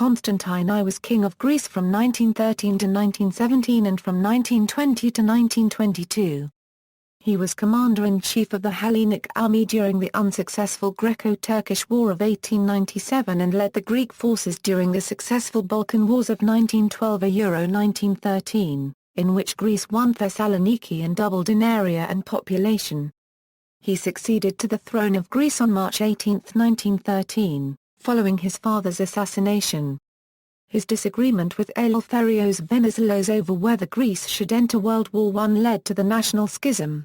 Constantine I was king of Greece from 1913 to 1917 and from 1920 to 1922. He was commander-in-chief of the Hellenic Army during the unsuccessful Greco-Turkish War of 1897 and led the Greek forces during the successful Balkan Wars of 1912–1913, in which Greece won Thessaloniki and doubled in area and population. He succeeded to the throne of Greece on March 18, 1913, following his father's assassination. His disagreement with Eleftherios Venizelos over whether Greece should enter World War I led to the National Schism.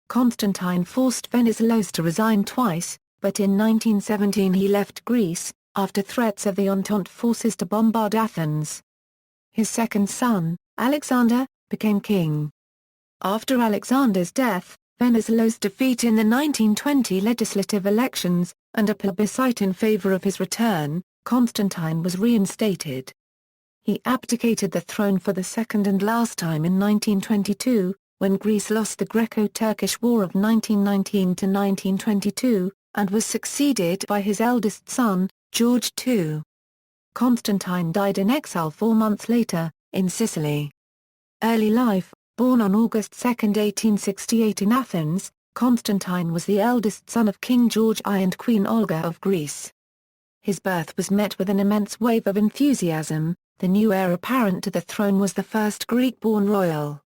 Constantine forced Venizelos to resign twice, but in 1917 he left Greece, after threats of the Entente forces to bombard Athens. His second son, Alexander, became king. After Alexander's death, Venizelos' defeat in the 1920 legislative elections, and a plebiscite in favor of his return, Constantine was reinstated. He abdicated the throne for the second and last time in 1922, when Greece lost the Greco-Turkish War of 1919–1922, and was succeeded by his eldest son, George II. Constantine died in exile 4 months later, in Sicily. Early life: born on August 2, 1868 in Athens, Constantine was the eldest son of King George I and Queen Olga of Greece. His birth was met with an immense wave of enthusiasm. The new heir apparent to the throne was the first Greek-born royal.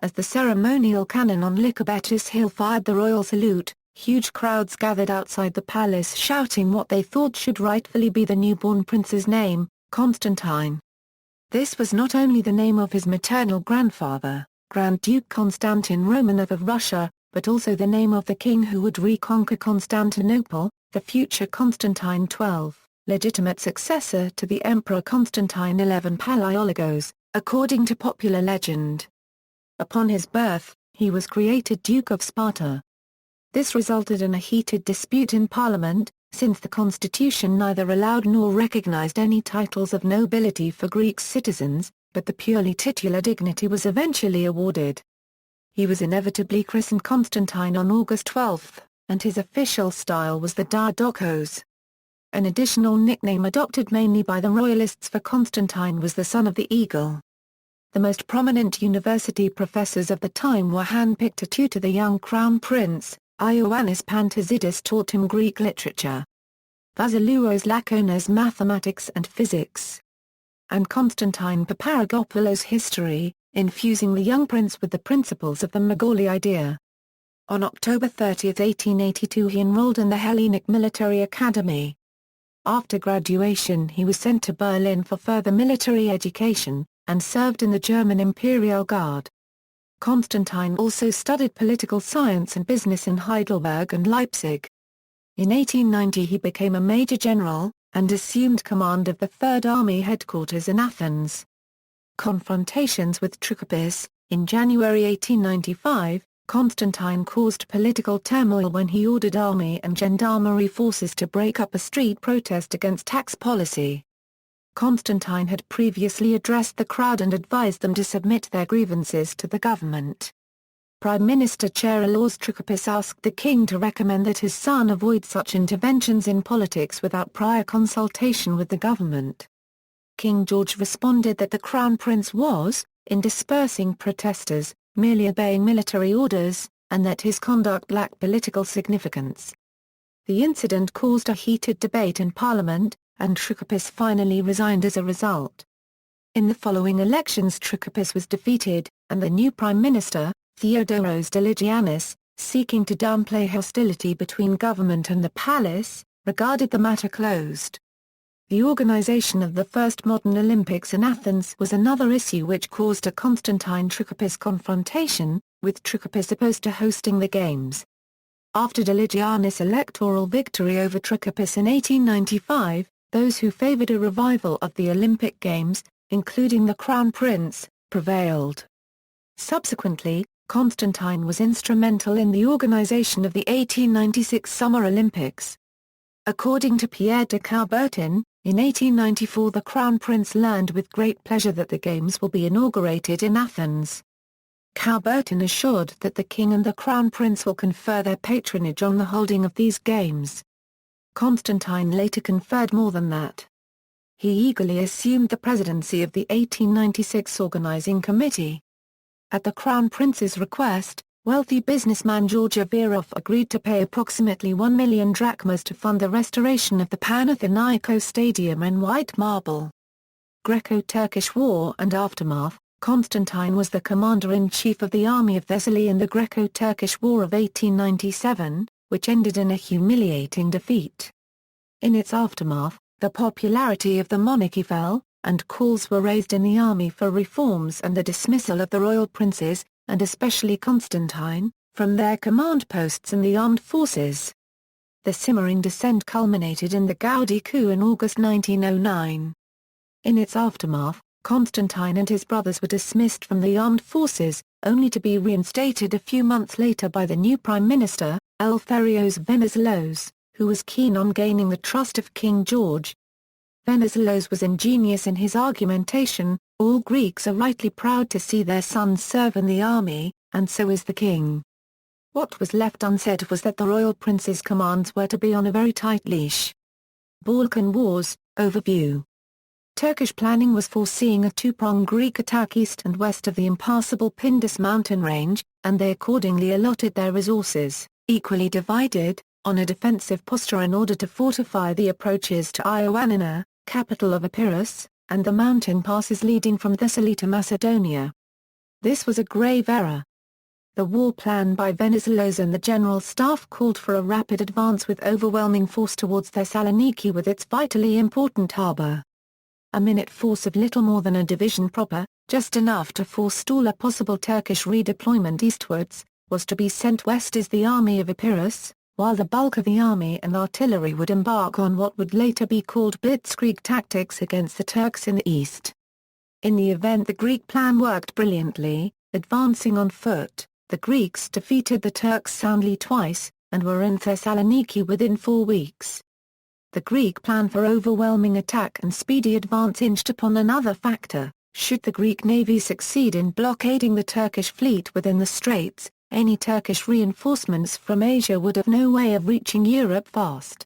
As the ceremonial cannon on Lycabettus Hill fired the royal salute, huge crowds gathered outside the palace shouting what they thought should rightfully be the newborn prince's name, Constantine. This was not only the name of his maternal grandfather, Grand Duke Konstantin Romanov of Russia, but also the name of the king who would reconquer Constantinople, the future Constantine XII, legitimate successor to the Emperor Constantine XI Palaiologos, according to popular legend. Upon his birth, he was created Duke of Sparta. This resulted in a heated dispute in Parliament, since the constitution neither allowed nor recognized any titles of nobility for Greek citizens, but the purely titular dignity was eventually awarded. He was inevitably christened Constantine on August 12, and his official style was the Diadochos. An additional nickname adopted mainly by the royalists for Constantine was the Son of the Eagle. The most prominent university professors of the time were handpicked to tutor the young crown prince. Ioannis Pantazidis taught him Greek literature. Vasileus Lakonas mathematics and physics. And Constantine Paparagopoulos history, infusing the young prince with the principles of the Magali idea. On October 30, 1882 he enrolled in the Hellenic Military Academy. After graduation he was sent to Berlin for further military education, and served in the German Imperial Guard. Constantine also studied political science and business in Heidelberg and Leipzig. In 1890 he became a major general, and assumed command of the Third Army headquarters in Athens. Confrontations with Trikoupis. In January 1895, Constantine caused political turmoil when he ordered army and gendarmerie forces to break up a street protest against tax policy. Constantine had previously addressed the crowd and advised them to submit their grievances to the government. Prime Minister Charles Trikoupis asked the king to recommend that his son avoid such interventions in politics without prior consultation with the government. King George responded that the crown prince was, in dispersing protesters, merely obeying military orders, and that his conduct lacked political significance. The incident caused a heated debate in Parliament, and Trikoupis finally resigned as a result. In the following elections Trikoupis was defeated, and the new prime minister, Theodoros Deligiannis, seeking to downplay hostility between government and the palace, regarded the matter closed. The organization of the first modern Olympics in Athens was another issue which caused a Constantine-Trikoupis confrontation, with Trikoupis opposed to hosting the games. After Deligiannis' electoral victory over Trikoupis in 1895, those who favored a revival of the Olympic Games, including the Crown Prince, prevailed. Subsequently, Constantine was instrumental in the organization of the 1896 Summer Olympics. According to Pierre de Coubertin, in 1894 the Crown Prince learned with great pleasure that the Games will be inaugurated in Athens. Coubertin assured that the King and the Crown Prince will confer their patronage on the holding of these Games. Constantine later conferred more than that. he eagerly assumed the presidency of the 1896 organizing committee. At the Crown Prince's request, wealthy businessman George Avirov agreed to pay approximately 1 million drachmas to fund the restoration of the Panathinaikos Stadium in white marble. Greco-Turkish War and aftermath. Constantine was the commander-in-chief of the army of Thessaly in the Greco-Turkish War of 1897, which ended in a humiliating defeat. In its aftermath, the popularity of the monarchy fell, and calls were raised in the army for reforms and the dismissal of the royal princes, and especially Constantine, from their command posts in the armed forces. The simmering dissent culminated in the Gowdy coup in August 1909. In its aftermath, Constantine and his brothers were dismissed from the armed forces, only to be reinstated a few months later by the new prime minister, Eleftherios Venizelos, who was keen on gaining the trust of King George. Venizelos was ingenious in his argumentation: all Greeks are rightly proud to see their sons serve in the army, and so is the king. What was left unsaid was that the royal prince's commands were to be on a very tight leash. Balkan Wars, overview. Turkish planning was foreseeing a two-pronged Greek attack east and west of the impassable Pindus mountain range, and they accordingly allotted their resources, equally divided, on a defensive posture in order to fortify the approaches to Ioannina, capital of Epirus, and the mountain passes leading from Thessaly to Macedonia. This was a grave error. The war plan by Venizelos and the general staff called for a rapid advance with overwhelming force towards Thessaloniki with its vitally important harbour. A minute force of little more than a division proper, just enough to forestall a possible Turkish redeployment eastwards, was to be sent west as the army of Epirus, while the bulk of the army and artillery would embark on what would later be called blitzkrieg tactics against the Turks in the east. In the event the Greek plan worked brilliantly, advancing on foot, the Greeks defeated the Turks soundly twice, and were in Thessaloniki within 4 weeks. The Greek plan for overwhelming attack and speedy advance hinged upon another factor: should the Greek navy succeed in blockading the Turkish fleet within the straits, any Turkish reinforcements from Asia would have no way of reaching Europe fast.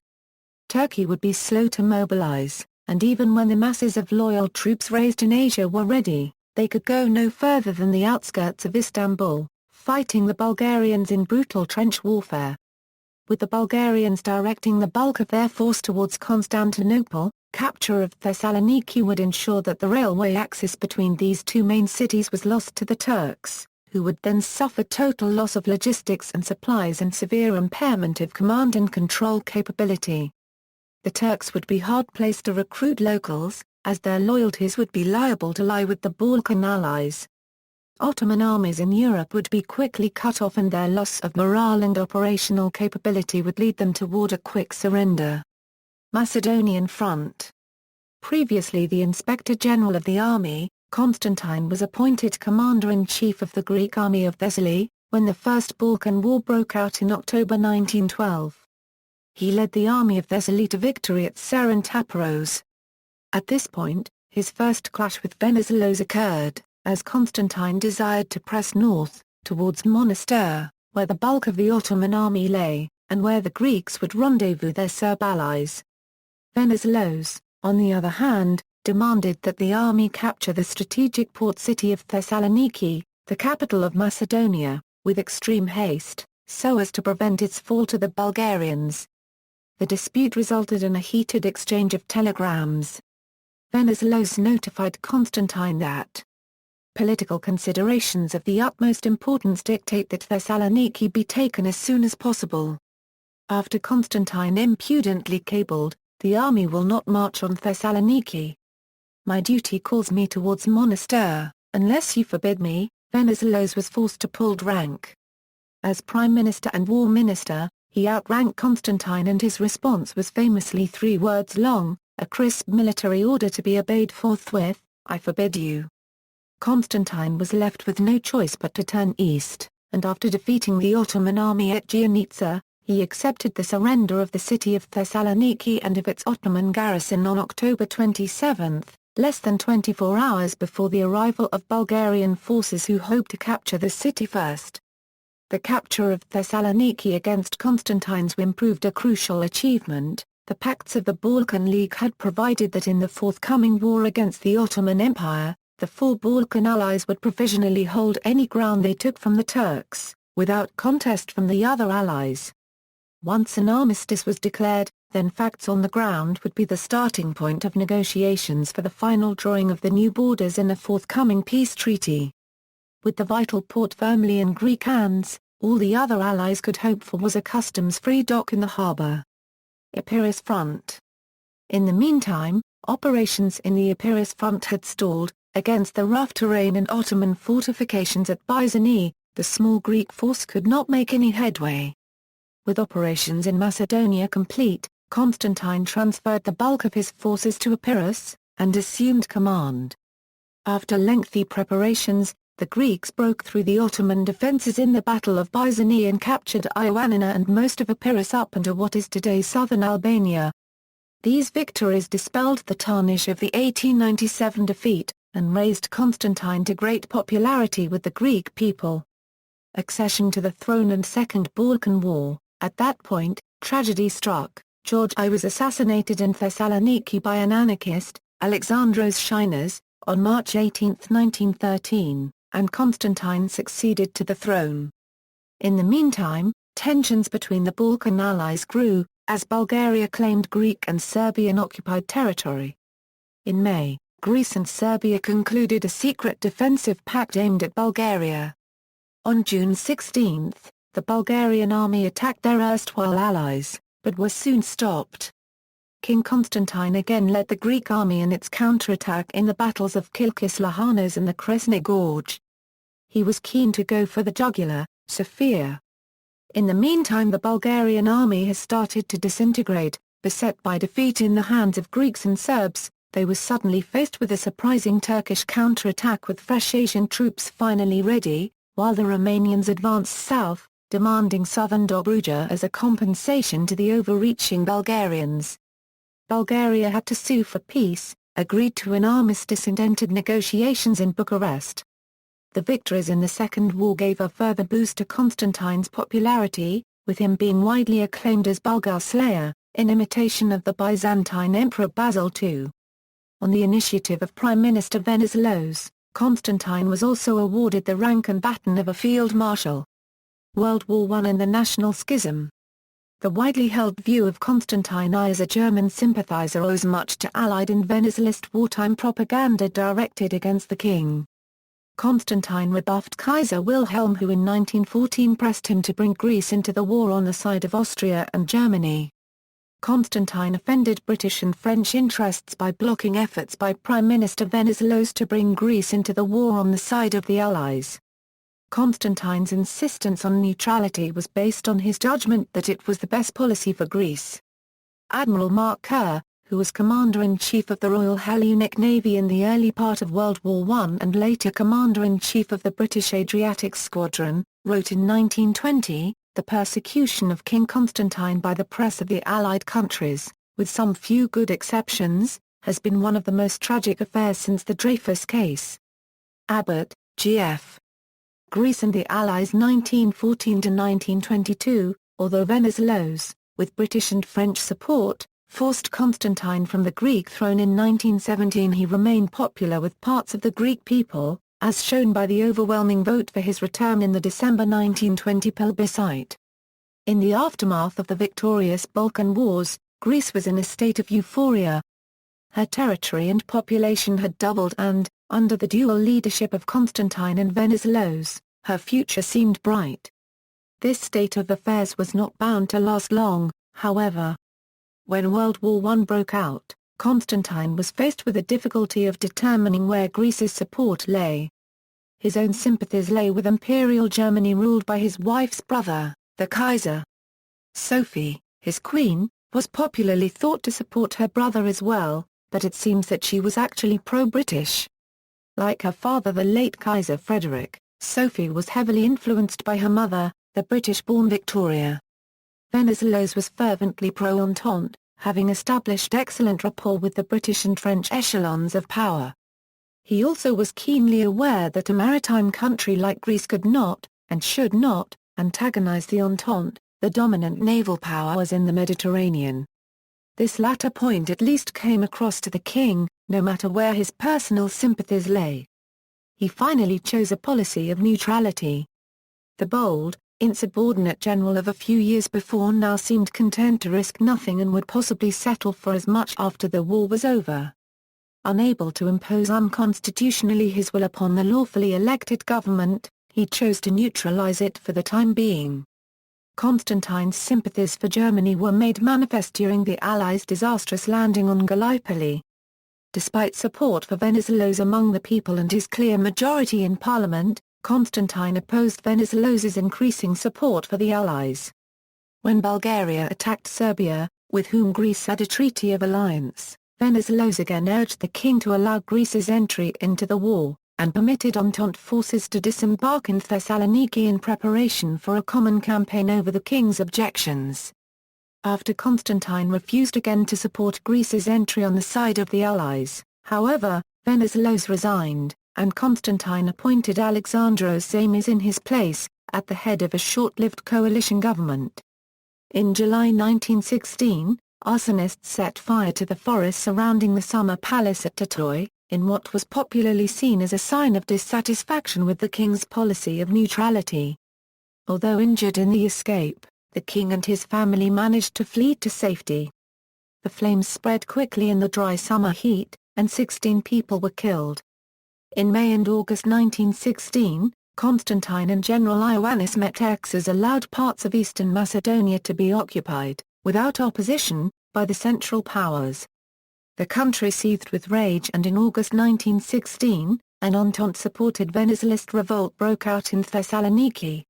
Turkey would be slow to mobilize, and even when the masses of loyal troops raised in Asia were ready, they could go no further than the outskirts of Istanbul, fighting the Bulgarians in brutal trench warfare. With the Bulgarians directing the bulk of their force towards Constantinople, capture of Thessaloniki would ensure that the railway axis between these two main cities was lost to the Turks, who would then suffer total loss of logistics and supplies and severe impairment of command and control capability. The Turks would be hard-placed to recruit locals, as their loyalties would be liable to lie with the Balkan allies. Ottoman armies in Europe would be quickly cut off and their loss of morale and operational capability would lead them toward a quick surrender. Macedonian front. Previously the Inspector General of the army, Constantine was appointed commander-in-chief of the Greek army of Thessaly, when the First Balkan War broke out in October 1912. He led the army of Thessaly to victory at Sarantapyros. At this point, his first clash with Venizelos occurred, as Constantine desired to press north, towards Monastir, where the bulk of the Ottoman army lay, and where the Greeks would rendezvous their Serb allies. Venizelos, on the other hand, demanded that the army capture the strategic port city of Thessaloniki, the capital of Macedonia, with extreme haste, so as to prevent its fall to the Bulgarians. The dispute resulted in a heated exchange of telegrams. Venizelos notified Constantine that political considerations of the utmost importance dictate that Thessaloniki be taken as soon as possible. After Constantine impudently cabled, "The army will not march on Thessaloniki. My duty calls me towards Monastir, unless you forbid me," Venizelos was forced to pull rank. As prime minister and war minister, he outranked Constantine and his response was famously 3 words long, a crisp military order to be obeyed forthwith: "I forbid you." Constantine was left with no choice but to turn east, and after defeating the Ottoman army at Giannitsa, he accepted the surrender of the city of Thessaloniki and of its Ottoman garrison on October 27, less than 24 hours before the arrival of Bulgarian forces who hoped to capture the city first. The capture of Thessaloniki against Constantine's whim proved a crucial achievement, The pacts of the Balkan League had provided that in the forthcoming war against the Ottoman Empire, the four Balkan allies would provisionally hold any ground they took from the Turks, without contest from the other allies. Once an armistice was declared, then facts on the ground would be the starting point of negotiations for the final drawing of the new borders in a forthcoming peace treaty. With the vital port firmly in Greek hands, all the other allies could hope for was a customs-free dock in the harbour. Epirus Front. In the meantime, operations in the Epirus Front had stalled. Against the rough terrain and Ottoman fortifications at Byzani, the small Greek force could not make any headway. With operations in Macedonia complete, Constantine transferred the bulk of his forces to Epirus, and assumed command. After lengthy preparations, the Greeks broke through the Ottoman defences in the Battle of Byzani and captured Ioannina and most of Epirus up into what is today southern Albania. These victories dispelled the tarnish of the 1897 defeat, and raised Constantine to great popularity with the Greek people. Accession to the throne and Second Balkan War. At that point, tragedy struck. George I was assassinated in Thessaloniki by an anarchist, Alexandros Shinas, on March 18, 1913, and Constantine succeeded to the throne. In the meantime, tensions between the Balkan allies grew, as Bulgaria claimed Greek and Serbian-occupied territory. In May, Greece and Serbia concluded a secret defensive pact aimed at Bulgaria. On June 16, the Bulgarian army attacked their erstwhile allies, but was soon stopped. King Constantine again led the Greek army in its counterattack in the battles of Kilkis Lahanos and the Kresni Gorge. He was keen to go for the jugular, Sofia. In the meantime the Bulgarian army has started to disintegrate, beset by defeat in the hands of Greeks and Serbs. They were suddenly faced with a surprising Turkish counterattack with fresh Asian troops finally ready, while the Romanians advanced south, demanding southern Dobruja as a compensation to the overreaching Bulgarians. Bulgaria had to sue for peace, agreed to an armistice and entered negotiations in Bucharest. The victories in the Second War gave a further boost to Constantine's popularity, with him being widely acclaimed as Bulgar Slayer, in imitation of the Byzantine Emperor Basil II. On the initiative of Prime Minister Venizelos, Constantine was also awarded the rank and baton of a field marshal. World War I and the National Schism. The widely held view of Constantine I as a German sympathizer owes much to Allied and Venizelist wartime propaganda directed against the king. Constantine rebuffed Kaiser Wilhelm, who in 1914 pressed him to bring Greece into the war on the side of Austria and Germany. Constantine offended British and French interests by blocking efforts by Prime Minister Venizelos to bring Greece into the war on the side of the Allies. Constantine's insistence on neutrality was based on his judgment that it was the best policy for Greece. Admiral Mark Kerr, who was Commander-in-Chief of the Royal Hellenic Navy in the early part of World War I and later Commander-in-Chief of the British Adriatic Squadron, wrote in 1920, "The persecution of King Constantine by the press of the Allied countries, with some few good exceptions, has been one of the most tragic affairs since the Dreyfus case." Abbott, G.F. Greece and the Allies 1914–1922, although Venizelos, with British and French support, forced Constantine from the Greek throne in 1917, he remained popular with parts of the Greek people, as shown by the overwhelming vote for his return in the December 1920 plebiscite. In the aftermath of the victorious Balkan Wars, Greece was in a state of euphoria. Her territory and population had doubled and, under the dual leadership of Constantine and Venizelos, her future seemed bright. This state of affairs was not bound to last long, however. When World War I broke out, Constantine was faced with the difficulty of determining where Greece's support lay. His own sympathies lay with Imperial Germany ruled by his wife's brother, the Kaiser. Sophie, his queen, was popularly thought to support her brother as well, but it seems that she was actually pro-British. Like her father the late Kaiser Frederick, Sophie was heavily influenced by her mother, the British-born Victoria. Venizelos was fervently pro-Entente, having established excellent rapport with the British and French echelons of power. He also was keenly aware that a maritime country like Greece could not, and should not, antagonize the Entente, the dominant naval powers in the Mediterranean. This latter point at least came across to the king, no matter where his personal sympathies lay. He finally chose a policy of neutrality. The bold, insubordinate general of a few years before now seemed content to risk nothing and would possibly settle for as much after the war was over. Unable to impose unconstitutionally his will upon the lawfully elected government, he chose to neutralize it for the time being. Constantine's sympathies for Germany were made manifest during the Allies' disastrous landing on Gallipoli. Despite support for Venizelos among the people and his clear majority in parliament, Constantine opposed Venizelos's increasing support for the Allies. When Bulgaria attacked Serbia, with whom Greece had a treaty of alliance, Venizelos again urged the king to allow Greece's entry into the war, and permitted Entente forces to disembark in Thessaloniki in preparation for a common campaign over the king's objections. After Constantine refused again to support Greece's entry on the side of the Allies, however, Venizelos resigned, and Constantine appointed Alexandros Zamis in his place, at the head of a short-lived coalition government. In July 1916, arsonists set fire to the forest surrounding the summer palace at Tatoi, in what was popularly seen as a sign of dissatisfaction with the king's policy of neutrality. Although injured in the escape, the king and his family managed to flee to safety. The flames spread quickly in the dry summer heat, and 16 people were killed. In May and August 1916, Constantine and General Ioannis Metexas allowed parts of eastern Macedonia to be occupied, without opposition, by the Central Powers. The country seethed with rage, and in August 1916, an Entente-supported Venizelist revolt broke out in Thessaloniki.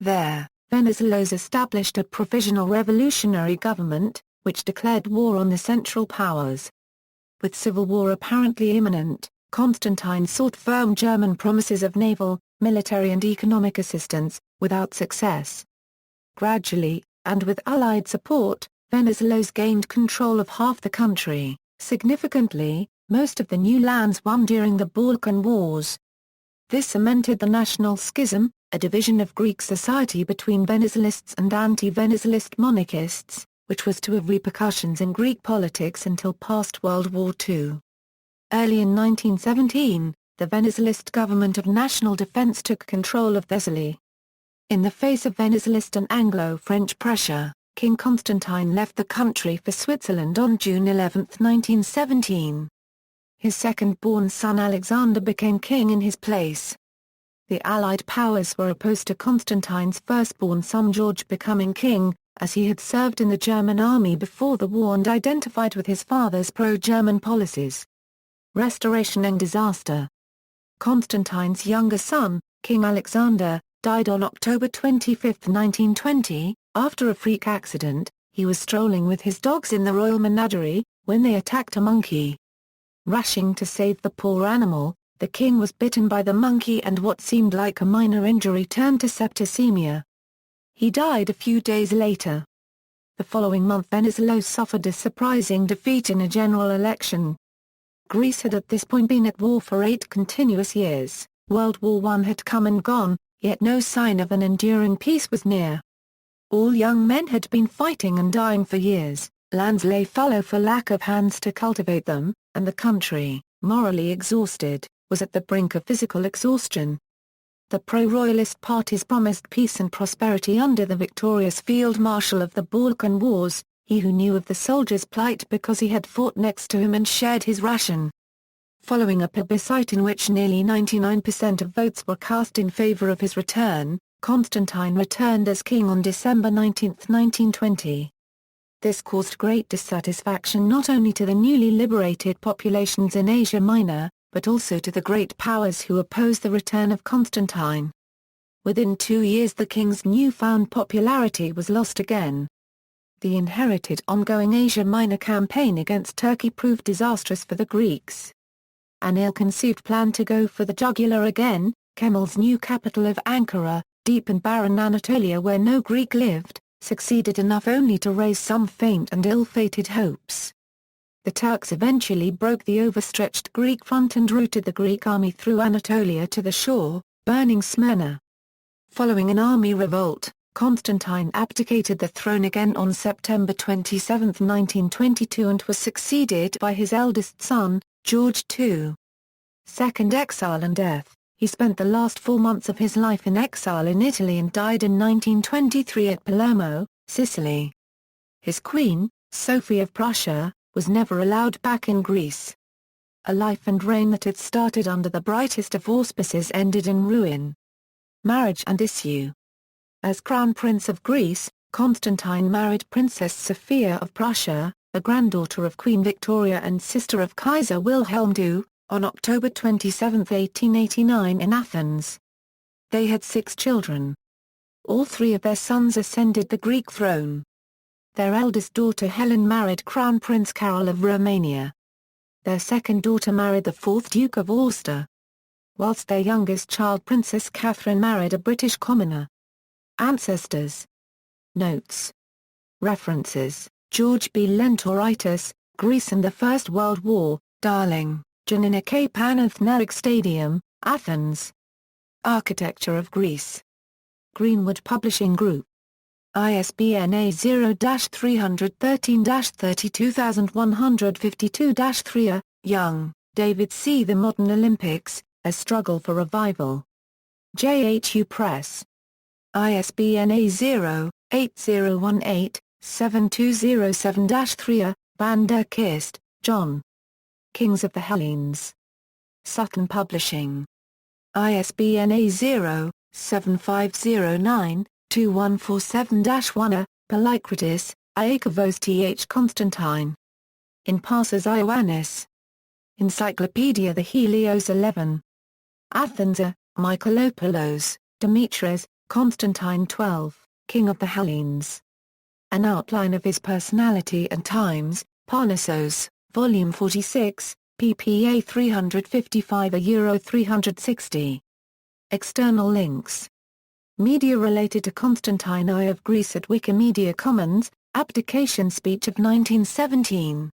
There, Venizelos established a provisional revolutionary government, which declared war on the Central Powers. With civil war apparently imminent, Constantine sought firm German promises of naval, military and economic assistance, without success. Gradually, and with Allied support, Venizelos gained control of half the country, significantly, most of the new lands won during the Balkan Wars. This cemented the National Schism, a division of Greek society between Venizelists and anti-Venizelist monarchists, which was to have repercussions in Greek politics until past World War II. Early in 1917, the Venizelist government of national defense took control of Thessaly. In the face of Venizelist and Anglo-French pressure, King Constantine left the country for Switzerland on June 11, 1917. His second-born son Alexander became king in his place. The Allied powers were opposed to Constantine's firstborn son George becoming king, as he had served in the German army before the war and identified with his father's pro-German policies. Restoration and disaster. Constantine's younger son, King Alexander, died on October 25, 1920, after a freak accident. He was strolling with his dogs in the royal menagerie, when they attacked a monkey. Rushing to save the poor animal, the king was bitten by the monkey and what seemed like a minor injury turned to septicemia. He died a few days later. The following month Venizelos suffered a surprising defeat in a general election. Greece had at this point been at war for 8 continuous years, World War I had come and gone, yet no sign of an enduring peace was near. All young men had been fighting and dying for years, lands lay fallow for lack of hands to cultivate them, and the country, morally exhausted, was at the brink of physical exhaustion. The pro-royalist parties promised peace and prosperity under the victorious Field Marshal of the Balkan Wars, he who knew of the soldiers' plight because he had fought next to him and shared his ration. Following a plebiscite in which nearly 99% of votes were cast in favor of his return, Constantine returned as king on December 19, 1920. This caused great dissatisfaction not only to the newly liberated populations in Asia Minor, but also to the great powers who opposed the return of Constantine. Within 2 years the king's newfound popularity was lost again. The inherited ongoing Asia Minor campaign against Turkey proved disastrous for the Greeks. An ill-conceived plan to go for the jugular again, Kemal's new capital of Ankara, deep and barren Anatolia where no Greek lived, succeeded enough only to raise some faint and ill-fated hopes. The Turks eventually broke the overstretched Greek front and routed the Greek army through Anatolia to the shore, burning Smyrna. Following an army revolt, Constantine abdicated the throne again on September 27, 1922 and was succeeded by his eldest son, George II. Second exile and death. He spent the last 4 months of his life in exile in Italy and died in 1923 at Palermo, Sicily. His queen, Sophie of Prussia, was never allowed back in Greece. A life and reign that had started under the brightest of auspices ended in ruin. Marriage and issue. As Crown Prince of Greece, Constantine married Princess Sophia of Prussia, a granddaughter of Queen Victoria and sister of Kaiser Wilhelm II, on October 27, 1889 in Athens. They had 6 children. All 3 of their sons ascended the Greek throne. Their eldest daughter Helen married Crown Prince Carol of Romania. Their second daughter married the 4th Duke of Ulster. Whilst their youngest child Princess Catherine married a British commoner. Ancestors. Notes. References: George B. Lentoritis, Greece and the First World War, Darling, Giannina Panathenaic Stadium, Athens. Architecture of Greece. Greenwood Publishing Group. ISBN A0-313-32152-3 Young, David C. The Modern Olympics, A Struggle for Revival. JHU Press. ISBN A0-8018-7207-3 Van der Kist, John. Kings of the Hellenes. Sutton Publishing. ISBN A0-7509-2147-1 Polykratis, Iakavos Th Constantine. In Parses Ioannis. Encyclopedia the Helios 11. Athens A. Michaelopoulos, Demetrius, Constantine XII, King of the Hellenes. An outline of his personality and times, Parnassos, Volume 46, pp. 355-360. External links. Media related to Constantine I of Greece at Wikimedia Commons, Abdication Speech of 1917.